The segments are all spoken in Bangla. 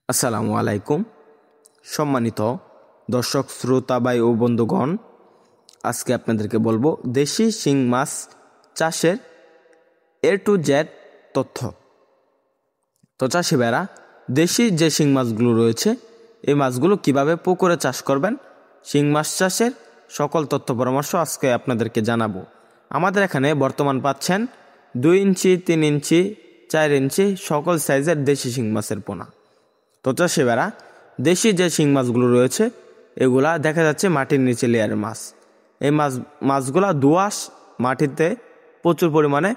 আসসালামু আলাইকুম। সম্মানিত দর্শক শ্রোতা ভাই ও বন্ধুগণ, আজকে আপনাদেরকে বলবো দেশি শিং মাছ চাষের A to Z তথ্য। তো চাষি ভাইরা, দেশি যে শিং মাছগুলো রয়েছে এই মাছগুলো কিভাবে পুকুরে চাষ করবেন, শিং মাছ চাষের সকল তথ্য পরামর্শ আজকে আপনাদেরকে জানাবো। আমাদের এখানে বর্তমান পাচ্ছেন 2 ইঞ্চি, 3 ইঞ্চি, 4 ইঞ্চি সকল সাইজের দেশি শিং মাছের পোনা। তো চাষি ভাইরা, দেশি যে শিং মাছগুলো রয়েছে এগুলা দেখা যাচ্ছে মাটির নিচে লেয়ারের মাছ। এই মাছগুলা দোআঁশ মাটিতে প্রচুর পরিমাণে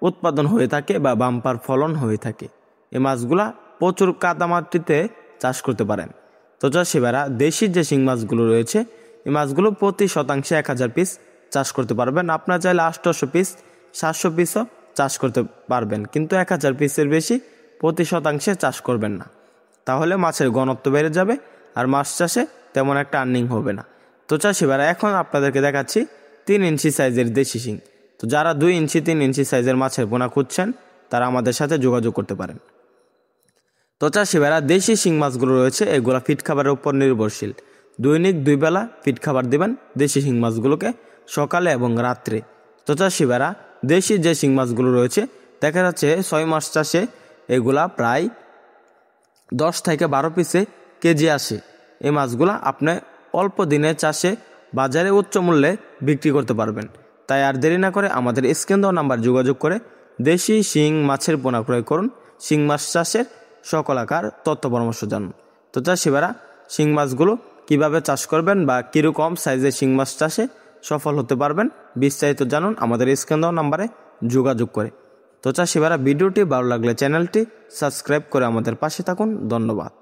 উৎপাদন হয়ে থাকে বা বাম্পার ফলন হয়ে থাকে। এই মাছগুলা প্রচুর কাদা মাটিতে চাষ করতে পারেন। তো চাষি ভাইরা, দেশি যে শিং মাছগুলো রয়েছে এই মাছগুলো প্রতি শতাংশে 1000 পিস চাষ করতে পারবেন। আপনার চাইলে 800 পিস, 700 পিসও চাষ করতে পারবেন, কিন্তু 1000 পিসের বেশি প্রতি শতাংশে চাষ করবেন না, তাহলে মাছের ঘনত্ব বেড়ে যাবে আর মাছ চাষে তেমন একটা আর্নিং হবে না। তো চাষি ভাইরা, এখন আপনাদেরকে দেখাচ্ছি 3 ইঞ্চি সাইজের দেশি শিং। তো যারা 2 ইঞ্চি, 3 ইঞ্চি সাইজের মাছের পোনা খুঁজছেন তারা আমাদের সাথে যোগাযোগ করতে পারেন। তো চাষি ভাইরা, দেশি শিং মাছগুলো রয়েছে এগুলো ফিট খাবারের উপর নির্ভরশীল। দৈনিক 2 বেলা ফিট খাবার দিবেন দেশি শিং মাছগুলোকে, সকালে এবং রাত্রে। তো চাষি ভাইরা, দেশি যে শিং মাছগুলো রয়েছে দেখা যাচ্ছে 6 মাস চাষে এগুলা প্রায় 10 থেকে 12 পিসে কেজি আসে। এই মাছগুলা আপনি অল্প দিনে চাষে বাজারে উচ্চ মূল্যে বিক্রি করতে পারবেন। তাই আর দেরি না করে আমাদের স্ক্রিন দেওয়া নাম্বার যোগাযোগ করে দেশি শিং মাছের পোনা ক্রয় করুন। শিং মাছ চাষের সকল আকার তথ্য পরামর্শ জানুন। তো চাষি ভাইরা, শিং মাছগুলো কিভাবে চাষ করবেন বা কীরকম সাইজের শিং মাছ চাষে সফল হতে পারবেন বিস্তারিত জানুন আমাদের স্ক্রিন দেওয়া নাম্বারে যোগাযোগ করে। তো চাষি ভাইরা, ভিডিওটি ভালো লাগলে চ্যানেলটি সাবস্ক্রাইব করে আমাদের পাশে থাকুন। ধন্যবাদ।